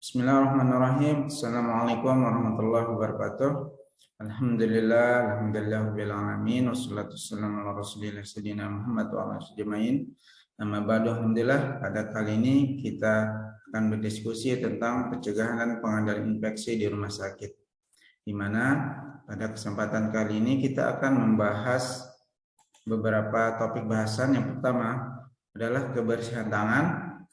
Bismillahirrahmanirrahim. Assalamualaikum warahmatullahi wabarakatuh. Alhamdulillah rabbil alamin wassalatu wassalamu ala rasulillah sayyidina Muhammad wa ala alihi ajmain. Amma ba'du, alhamdulillah pada kali ini kita akan berdiskusi tentang pencegahan dan pengendalian infeksi di rumah sakit. Di mana pada kesempatan kali ini kita akan membahas beberapa topik bahasan. Yang pertama adalah kebersihan tangan,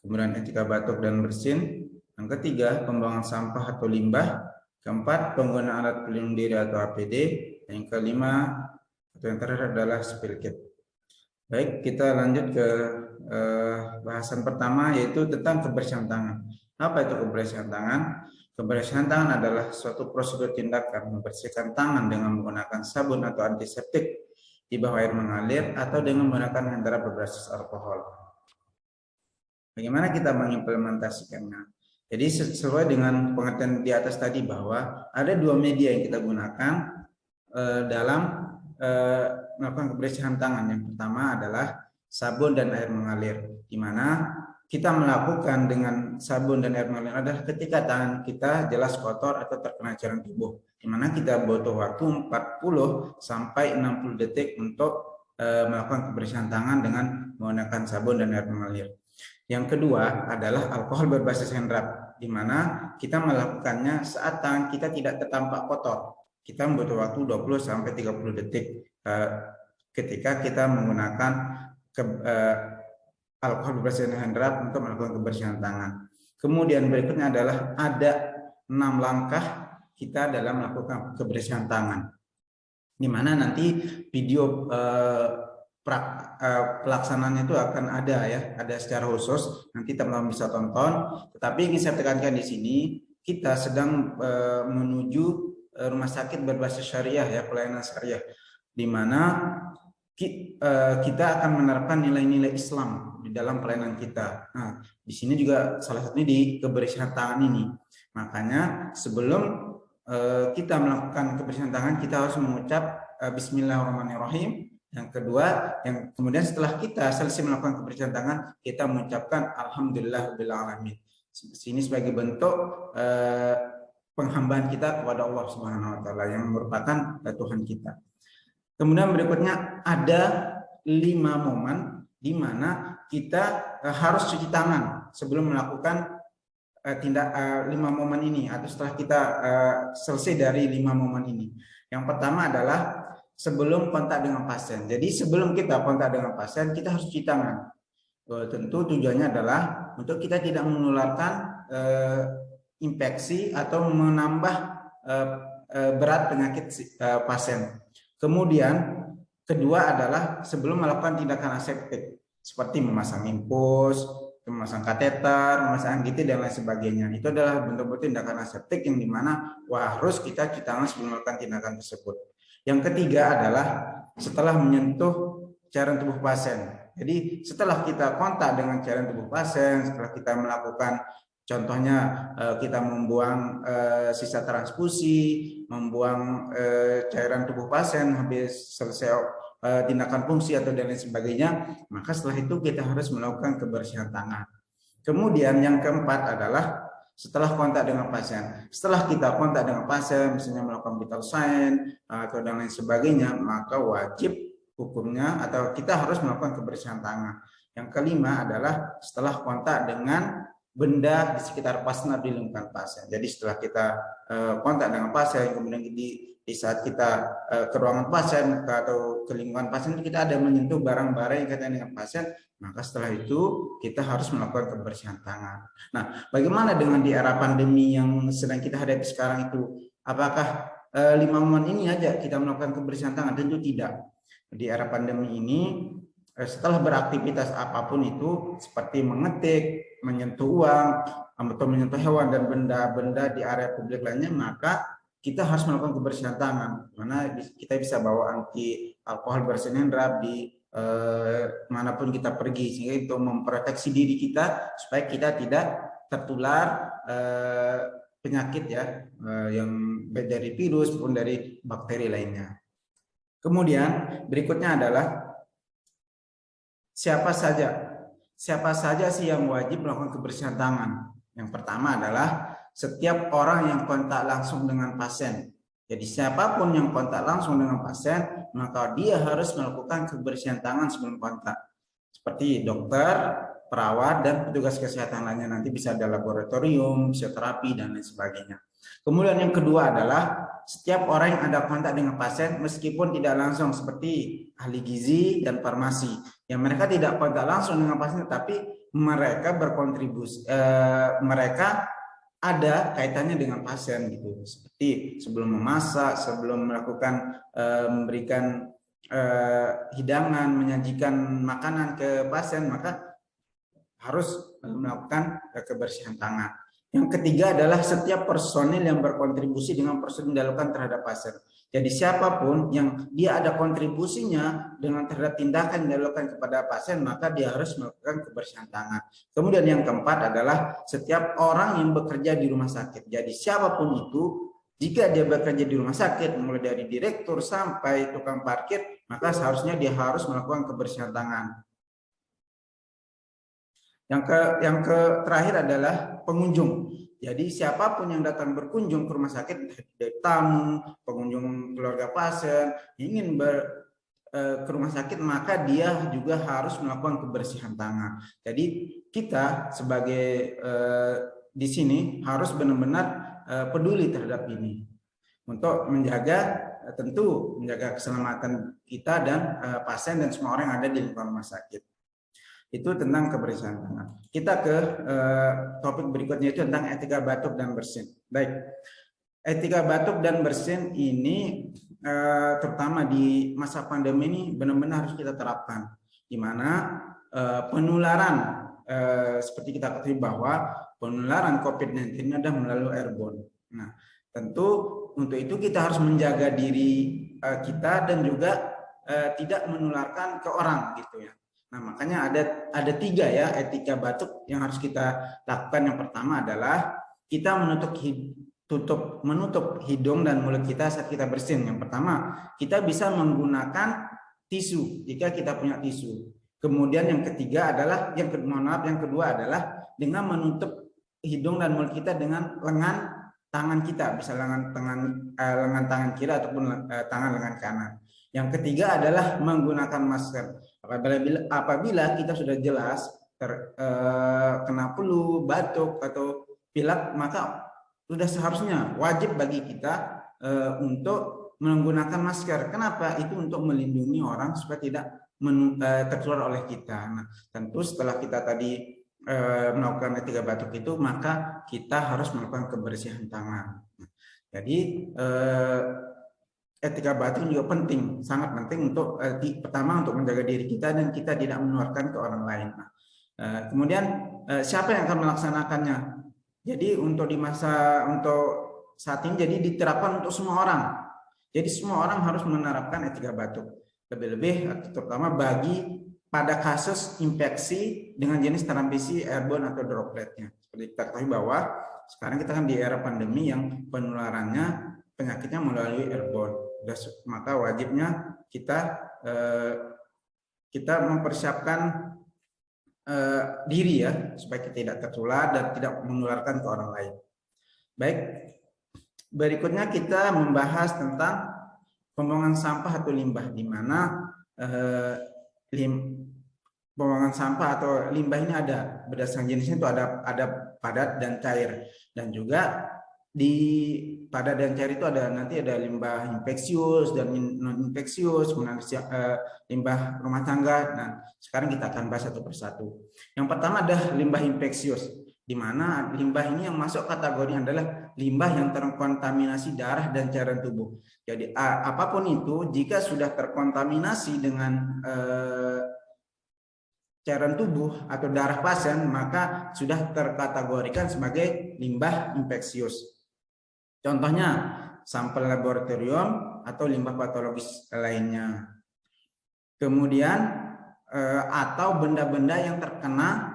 kemudian etika batuk dan bersin. Yang ketiga, pembuangan sampah atau limbah. Keempat, penggunaan alat pelindung diri atau APD. Yang kelima, atau yang terakhir adalah spill kit. Baik, kita lanjut ke bahasan pertama, yaitu tentang kebersihan tangan. Apa itu kebersihan tangan? Kebersihan tangan adalah suatu prosedur tindakan membersihkan tangan dengan menggunakan sabun atau antiseptik di bawah air mengalir atau dengan menggunakan hand rub berbasis alkohol. Bagaimana kita mengimplementasikannya? Jadi sesuai dengan pengertian di atas tadi bahwa ada dua media yang kita gunakan dalam melakukan kebersihan tangan. Yang pertama adalah sabun dan air mengalir, di mana kita melakukan dengan sabun dan air mengalir adalah ketika tangan kita jelas kotor atau terkena cairan tubuh, di mana kita butuh waktu 40 sampai 60 detik untuk melakukan kebersihan tangan dengan menggunakan sabun dan air mengalir. Yang kedua adalah alkohol berbasis hand rub, di mana kita melakukannya saat tangan kita tidak tertampak kotor. Kita butuh waktu 20 sampai 30 detik ketika kita menggunakan alkohol berbasis hand rub untuk melakukan kebersihan tangan. Kemudian berikutnya adalah ada 6 langkah kita dalam melakukan kebersihan tangan, di mana nanti video pelaksanaannya itu akan ada ada secara khusus, nanti teman-teman bisa tonton. Tetapi ingin saya tekankan di sini, kita sedang menuju rumah sakit berbasis syariah pelayanan syariah, di mana kita akan menerapkan nilai-nilai Islam di dalam pelayanan kita. Nah, di sini juga salah satunya di kebersihan tangan ini. Makanya sebelum kita melakukan kebersihan tangan, kita harus mengucap Bismillahirrahmanirrahim. Yang kedua, yang kemudian setelah kita selesai melakukan kebersihan tangan, kita mengucapkan Alhamdulillah rabbil alamin. Ini sebagai bentuk penghambaan kita kepada Allah Subhanahu wa taala yang merupakan Tuhan kita. Kemudian berikutnya ada 5 momen di mana kita harus cuci tangan sebelum melakukan 5 momen ini, atau setelah kita selesai dari 5 momen ini. Yang pertama adalah sebelum kontak dengan pasien. Jadi sebelum kita kontak dengan pasien, kita harus cuci tangan. Tentu tujuannya adalah untuk kita tidak menularkan infeksi atau menambah berat penyakit pasien. Kemudian kedua adalah sebelum melakukan tindakan aseptik seperti memasang infus, memasang kateter, memasang anggiti dan lain sebagainya. Itu adalah bentuk-bentuk tindakan aseptik yang dimana harus kita cuci tangan sebelum melakukan tindakan tersebut. Yang ketiga adalah setelah menyentuh cairan tubuh pasien. Jadi setelah kita kontak dengan cairan tubuh pasien, setelah kita melakukan, contohnya kita membuang sisa transfusi, membuang cairan tubuh pasien habis selesai tindakan fungsi atau dan lain sebagainya, maka setelah itu kita harus melakukan kebersihan tangan. Kemudian yang keempat adalah setelah kontak dengan pasien. Setelah kita kontak dengan pasien, misalnya melakukan vital sign atau dan lain sebagainya, maka wajib hukumnya atau kita harus melakukan kebersihan tangan. Yang kelima adalah setelah kontak dengan benda di sekitar pasien atau di lingkungan pasien. Jadi setelah kita kontak dengan pasien, kemudian di saat kita ke ruangan pasien atau ke lingkungan pasien, kita ada menyentuh barang-barang yang kaitan dengan pasien, maka setelah itu kita harus melakukan kebersihan tangan. Nah, bagaimana dengan di era pandemi yang sedang kita hadapi sekarang itu? Apakah 5 momen ini aja kita melakukan kebersihan tangan? Tentu tidak. Di era pandemi ini, setelah beraktivitas apapun itu, seperti mengetik, menyentuh uang, atau menyentuh hewan dan benda-benda di area publik lainnya, maka kita harus melakukan kebersihan tangan. Mana kita bisa bawa anti alkohol bersin hand rub di manapun kita pergi, sehingga itu memproteksi diri kita supaya kita tidak tertular penyakit yang baik dari virus maupun dari bakteri lainnya. Kemudian berikutnya adalah siapa saja sih yang wajib melakukan kebersihan tangan. Yang pertama adalah setiap orang yang kontak langsung dengan pasien. Jadi siapapun yang kontak langsung dengan pasien, maka dia harus melakukan kebersihan tangan sebelum kontak. Seperti dokter, perawat, dan petugas kesehatan lainnya. Nanti bisa ada laboratorium, fisioterapi, dan lain sebagainya. Kemudian yang kedua adalah setiap orang yang ada kontak dengan pasien, meskipun tidak langsung, seperti ahli gizi dan farmasi, yang mereka tidak kontak langsung dengan pasien, tapi mereka berkontribusi, mereka ada kaitannya dengan pasien gitu, seperti sebelum memasak, sebelum melakukan memberikan hidangan, menyajikan makanan ke pasien, maka harus melakukan kebersihan tangan. Yang ketiga adalah setiap personil yang berkontribusi dengan prosedur yang dilakukan terhadap pasien. Jadi siapapun yang dia ada kontribusinya dengan terhadap tindakan yang dilakukan kepada pasien, maka dia harus melakukan kebersihan tangan. Kemudian yang keempat adalah setiap orang yang bekerja di rumah sakit. Jadi siapapun itu, jika dia bekerja di rumah sakit, mulai dari direktur sampai tukang parkir, maka seharusnya dia harus melakukan kebersihan tangan. Yang terakhir adalah pengunjung. Jadi siapapun yang datang berkunjung ke rumah sakit, dari tamu, pengunjung keluarga pasien, ingin ke rumah sakit, maka dia juga harus melakukan kebersihan tangan. Jadi kita sebagai di sini harus benar-benar peduli terhadap ini untuk menjaga, tentu menjaga keselamatan kita dan pasien dan semua orang yang ada di lingkungan rumah sakit. Itu tentang kebersihan tangan. Kita ke topik berikutnya, itu tentang etika batuk dan bersin. Baik, etika batuk dan bersin ini terutama di masa pandemi ini benar-benar harus kita terapkan, di mana penularan seperti kita ketahui bahwa penularan COVID-19 ini adalah melalui airborne. Nah, tentu untuk itu kita harus menjaga diri kita dan juga tidak menularkan ke orang gitu ya. Nah, makanya ada 3 ya etika batuk yang harus kita lakukan. Yang pertama adalah kita menutup hidung dan mulut kita saat kita bersin. Yang pertama, kita bisa menggunakan tisu jika kita punya tisu. Kemudian yang ketiga adalah yang kedua adalah dengan menutup hidung dan mulut kita dengan lengan tangan kita, bisa lengan tangan kiri ataupun tangan lengan kanan. Yang ketiga adalah menggunakan masker. Apabila kita sudah jelas kena flu, batuk atau pilek, maka sudah seharusnya wajib bagi kita untuk menggunakan masker. Kenapa? Itu untuk melindungi orang supaya tidak tertular oleh kita. Nah, tentu setelah kita tadi melakukan etika batuk itu, maka kita harus melakukan kebersihan tangan. Jadi etika batuk juga penting, sangat penting untuk pertama untuk menjaga diri kita dan kita tidak menularkan ke orang lain. Nah, kemudian siapa yang akan melaksanakannya? Jadi untuk saat ini jadi diterapkan untuk semua orang. Jadi semua orang harus menerapkan etika batuk. Lebih-lebih terutama bagi pada kasus infeksi dengan jenis transmisi airborne atau dropletnya. Seperti kita ketahui bahwa sekarang kita kan di era pandemi yang penularannya penyakitnya melalui airborne. Maka wajibnya kita mempersiapkan diri ya supaya kita tidak tertular dan tidak menularkan ke orang lain. Baik, berikutnya kita membahas tentang pembuangan sampah atau limbah, di mana pembuangan sampah atau limbah ini ada berdasarkan jenisnya, itu ada padat dan cair, dan juga di padat dan cair itu nanti ada limbah infeksius dan non infeksius, kemudian limbah rumah tangga. Nah, sekarang kita akan bahas satu persatu. Yang pertama adalah limbah infeksius, di mana limbah ini yang masuk kategori adalah limbah yang terkontaminasi darah dan cairan tubuh. Jadi apapun itu, jika sudah terkontaminasi dengan cairan tubuh atau darah pasien, maka sudah terkategorikan sebagai limbah infeksius. Contohnya sampel laboratorium atau limbah patologis lainnya. Kemudian atau benda-benda yang terkena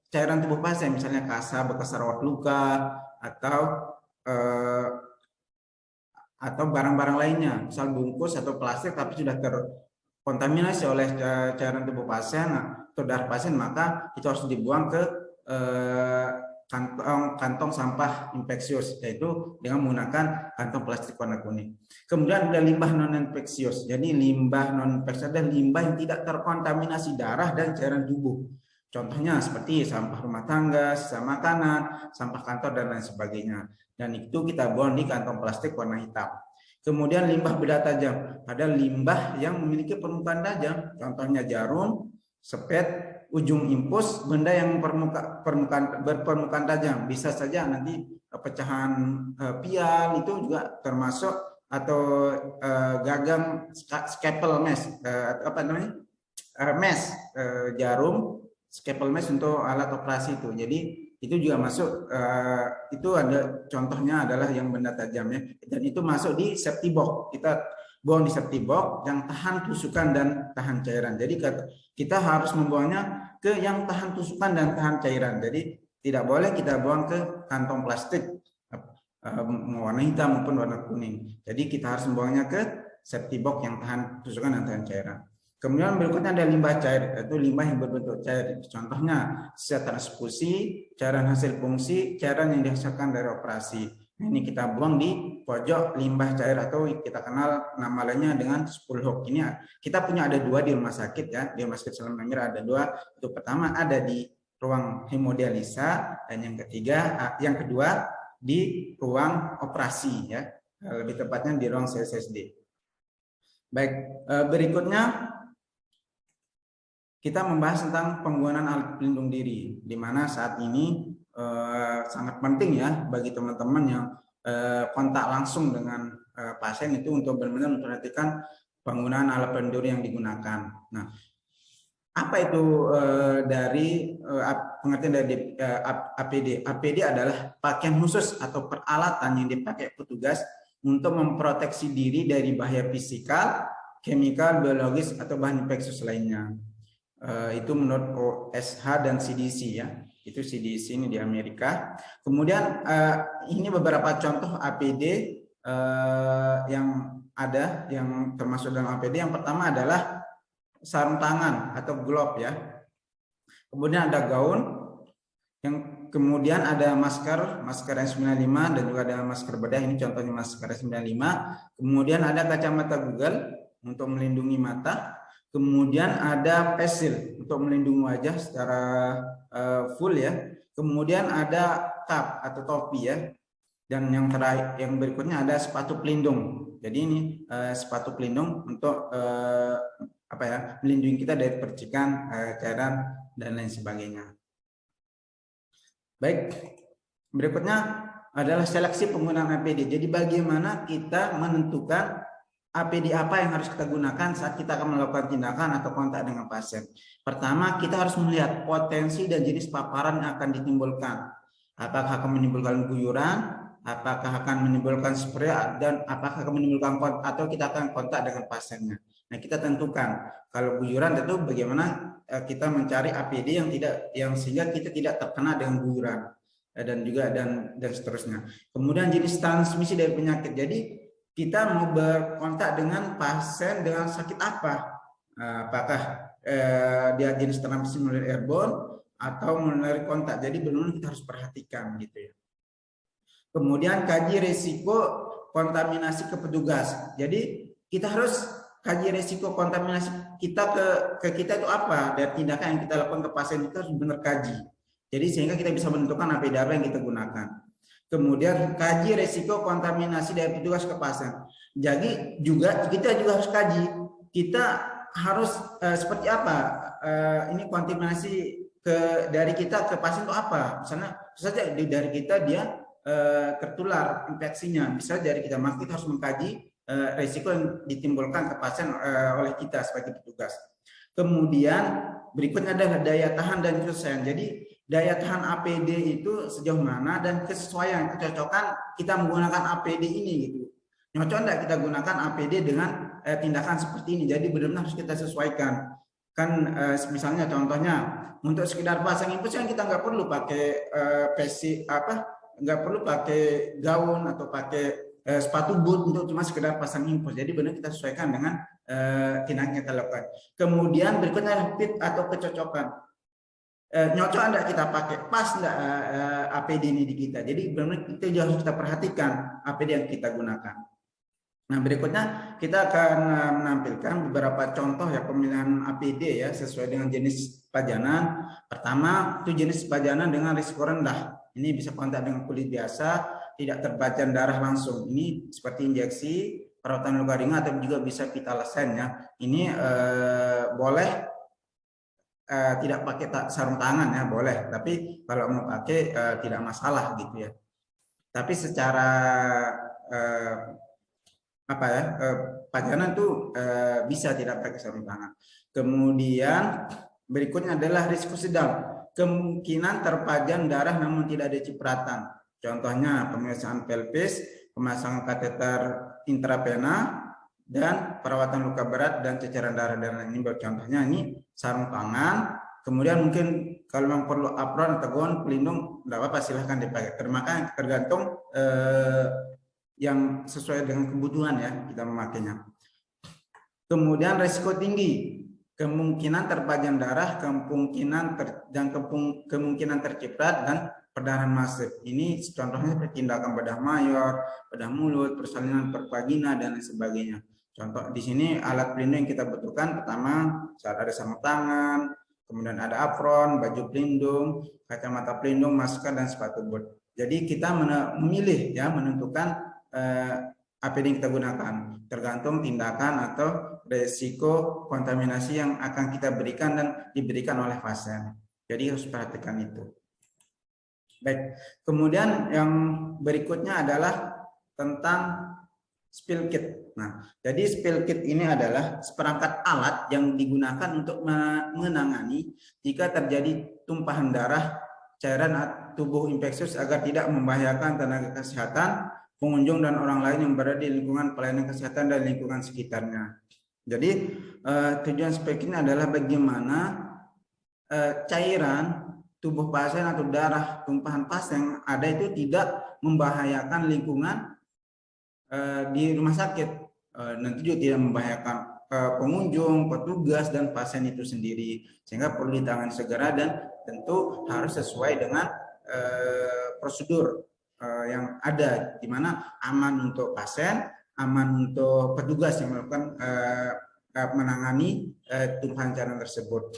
cairan tubuh pasien, misalnya kasa bekas rawat luka atau barang-barang lainnya, misal bungkus atau plastik tapi sudah terkontaminasi oleh cairan tubuh pasien atau darah pasien, maka itu harus dibuang ke kantong sampah infeksius, yaitu dengan menggunakan kantong plastik warna kuning. Kemudian ada limbah non infeksius. Jadi limbah non infeksius adalah limbah yang tidak terkontaminasi darah dan cairan tubuh. Contohnya seperti sampah rumah tangga, sisa makanan, sampah kantor dan lain sebagainya. Dan itu kita buang di kantong plastik warna hitam. Kemudian limbah benda tajam. Ada limbah yang memiliki permukaan tajam. Contohnya jarum, sepet, ujung impus, benda yang berpermukaan tajam, bisa saja nanti pecahan pial itu juga termasuk, atau gagang scalpel mesh, apa namanya, mesh, jarum scalpel mesh untuk alat operasi itu. Jadi itu juga masuk, itu ada contohnya adalah yang benda tajam ya, dan itu masuk di safety box. Kita buang di safety box yang tahan tusukan dan tahan cairan. Jadi kita harus membuangnya ke yang tahan tusukan dan tahan cairan. Jadi tidak boleh kita buang ke kantong plastik warna hitam maupun warna kuning. Jadi kita harus membuangnya ke safety box yang tahan tusukan dan tahan cairan. Kemudian berikutnya ada limbah cair, yaitu limbah yang berbentuk cair. Contohnya sisa transfusi, cairan hasil fungsi, cairan yang dihasilkan dari operasi. Ini kita buang di pojok limbah cair, atau kita kenal nama lainnya dengan spool hook. Ini kita punya ada dua di rumah sakit ya, di rumah sakit Salam Nangir ada dua. Itu pertama ada di ruang hemodialisa, dan yang kedua di ruang operasi ya, lebih tepatnya di ruang CSSD. Baik, berikutnya kita membahas tentang penggunaan alat pelindung diri, di mana saat ini sangat penting ya bagi teman-teman yang kontak langsung dengan pasien itu untuk benar-benar memperhatikan penggunaan alat pelindung diri yang digunakan. Nah, apa itu dari pengertian dari APD? APD adalah pakaian khusus atau peralatan yang dipakai petugas untuk memproteksi diri dari bahaya fisikal, kimia, biologis, atau bahan infeksius lainnya. Itu menurut OSH dan CDC ya. Itu CDC ini di Amerika. Kemudian ini beberapa contoh APD yang ada, yang termasuk dalam APD. Yang pertama adalah sarung tangan atau glove ya. Kemudian ada gaun, yang kemudian ada masker N95, dan juga ada masker bedah. Ini contohnya masker N95. Kemudian ada kacamata Google untuk melindungi mata. Kemudian ada face shield untuk melindungi wajah secara full ya. Kemudian ada cap atau topi ya. Dan yang terakhir, yang berikutnya ada sepatu pelindung. Jadi ini sepatu pelindung untuk apa ya, melindungi kita dari percikan, cairan dan lain sebagainya. Baik, berikutnya adalah seleksi penggunaan APD. Jadi bagaimana kita menentukan APD apa yang harus kita gunakan saat kita akan melakukan tindakan atau kontak dengan pasien. Pertama, kita harus melihat potensi dan jenis paparan yang akan ditimbulkan. Apakah akan menimbulkan guyuran, apakah akan menimbulkan spray, dan apakah akan menimbulkan kontak, atau kita akan kontak dengan pasiennya. Nah, kita tentukan. Kalau guyuran tentu bagaimana kita mencari APD yang sehingga kita tidak terkena dengan guyuran, dan juga dan seterusnya. Kemudian jenis transmisi dari penyakit. Jadi kita mau berkontak dengan pasien dengan sakit apa? Apakah dia jenis transmisi melalui airborne atau melalui kontak? Jadi benar-benar kita harus perhatikan gitu ya. Kemudian kaji risiko kontaminasi ke petugas. Jadi kita harus kaji risiko kontaminasi kita ke kita itu apa, dari tindakan yang kita lakukan ke pasien itu harus benar kaji. Jadi sehingga kita bisa menentukan APD apa yang kita gunakan. Kemudian kaji risiko kontaminasi dari petugas ke pasien. Jadi kita juga harus kaji. Kita harus seperti apa ini kontaminasi dari kita ke pasien itu apa? Misalnya saja dari kita dia tertular infeksinya. Bisa dari kita, maka kita harus mengkaji risiko yang ditimbulkan ke pasien oleh kita sebagai petugas. Kemudian berikutnya adalah daya tahan dan kesesuaian. Jadi daya tahan APD itu sejauh mana, dan kesesuaian, kecocokan kita menggunakan APD ini gitu. Nyocok enggak kita gunakan APD dengan tindakan seperti ini. Jadi benar-benar harus kita sesuaikan. Kan misalnya contohnya untuk sekedar pasang infus yang kita nggak perlu pakai nggak perlu pakai gaun atau pakai sepatu boot untuk cuma sekedar pasang infus. Jadi benar kita sesuaikan dengan tindakan yang kita lakukan. Kemudian berikutnya fit atau kecocokan. nyocok enggak kita pakai, pas enggak APD ini di kita. Jadi benar-benar kita juga harus kita perhatikan APD yang kita gunakan. Nah, berikutnya kita akan menampilkan beberapa contoh ya pemilihan APD ya sesuai dengan jenis pajanan. Pertama, itu jenis pajanan dengan risiko rendah. Ini bisa kontak dengan kulit biasa, tidak terpajan darah langsung. Ini seperti injeksi, perawatan luka ringan atau juga bisa pitalasen ya. Ini boleh tidak pakai sarung tangan ya, boleh. Tapi kalau mau pakai tidak masalah gitu ya. Tapi secara pajanan itu bisa tidak pakai sarung tangan. Kemudian berikutnya adalah risiko sedang, kemungkinan terpajan darah namun tidak ada cipratan. Contohnya pemeriksaan pelvis, pemasangan kateter intravena, dan perawatan luka berat dan ceceran darah. Dan ini contohnya ini sarung tangan. Kemudian mungkin kalau memang perlu apron atau gaun pelindung, tidak apa-apa, silahkan dipakai. Tergantung yang sesuai dengan kebutuhan ya kita memakainya. Kemudian risiko tinggi, kemungkinan terpajan darah, kemungkinan terciprat dan perdarahan masif. Ini contohnya seperti tindakan bedah mayor, bedah mulut, persalinan pervagina dan lain sebagainya. Contoh di sini alat pelindung yang kita butuhkan, pertama saat ada sarung tangan, kemudian ada apron, baju pelindung, kacamata pelindung, masker dan sepatu boot. Jadi kita memilih ya, menentukan APD yang kita gunakan tergantung tindakan atau resiko kontaminasi yang akan kita berikan dan diberikan oleh pasien. Jadi harus perhatikan itu. Baik, kemudian yang berikutnya adalah tentang spill kit. Nah, jadi spill kit ini adalah seperangkat alat yang digunakan untuk menangani jika terjadi tumpahan darah, cairan tubuh infeksius agar tidak membahayakan tenaga kesehatan pengunjung dan orang lain yang berada di lingkungan pelayanan kesehatan dan lingkungan sekitarnya. Jadi tujuan spill kit adalah bagaimana cairan tubuh pasien atau darah tumpahan pasien yang ada itu tidak membahayakan lingkungan di rumah sakit, nanti juga tidak membahayakan pengunjung, petugas dan pasien itu sendiri, sehingga perlu ditangani segera dan tentu harus sesuai dengan prosedur yang ada, di mana aman untuk pasien, aman untuk petugas yang melakukan menangani tumpahan cairan tersebut.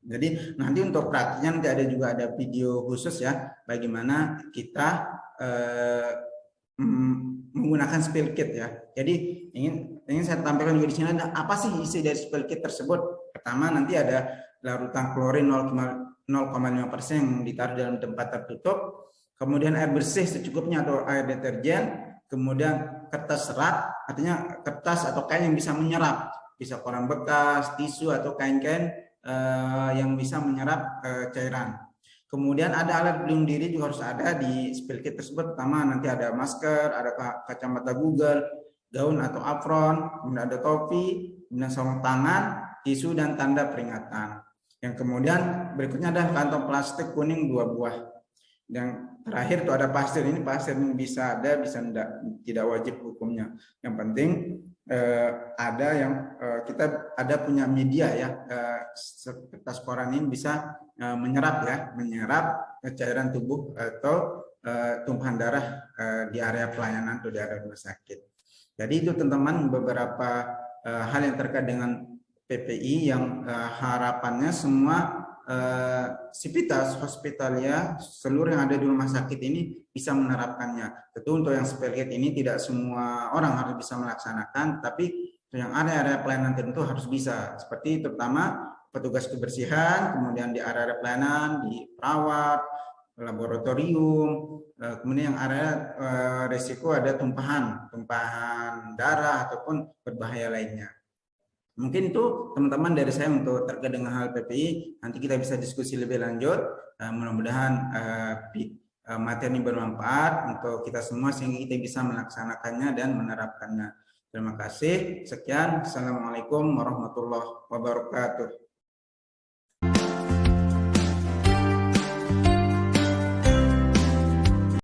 Jadi nanti untuk praktiknya nanti ada video khusus ya, bagaimana kita menggunakan spill kit ya. Jadi ingin saya tampilkan juga di sini ada apa sih isi dari spill kit tersebut. Pertama nanti ada larutan klorin 0,5% yang ditaruh dalam tempat tertutup. Kemudian air bersih secukupnya atau air deterjen, kemudian kertas serat, artinya kertas atau kain yang bisa menyerap, bisa koran bekas, tisu atau kain-kain yang bisa menyerap cairan. Kemudian ada alat pelindung diri juga harus ada di spill kit tersebut. Pertama nanti ada masker, ada kacamata Google, gaun atau apron, kemudian ada topi, kemudian sarung tangan, tisu dan tanda peringatan. Yang kemudian berikutnya ada kantong plastik kuning 2 buah. Yang terakhir itu ada pasir. Ini pasir ini bisa ada, bisa tidak wajib hukumnya. Yang penting ada yang kita ada punya media ya, kertas koran ini bisa menyerap cairan tubuh atau tumpahan darah di area pelayanan atau di area rumah sakit. Jadi itu teman-teman beberapa hal yang terkait dengan PPI yang harapannya semua sivitas hospitalia seluruh yang ada di rumah sakit ini bisa menerapkannya. Tentu untuk yang spill kit ini tidak semua orang harus bisa melaksanakan, tapi yang area-area pelayanan tertentu harus bisa. Seperti terutama petugas kebersihan, kemudian di area pelayanan, di perawat, laboratorium, kemudian yang area resiko ada tumpahan darah ataupun berbahaya lainnya. Mungkin itu teman-teman dari saya untuk terkait dengan hal PPI. Nanti kita bisa diskusi lebih lanjut. Mudah-mudahan materi ini bermanfaat untuk kita semua sehingga kita bisa melaksanakannya dan menerapkannya. Terima kasih. Sekian. Assalamualaikum warahmatullahi wabarakatuh.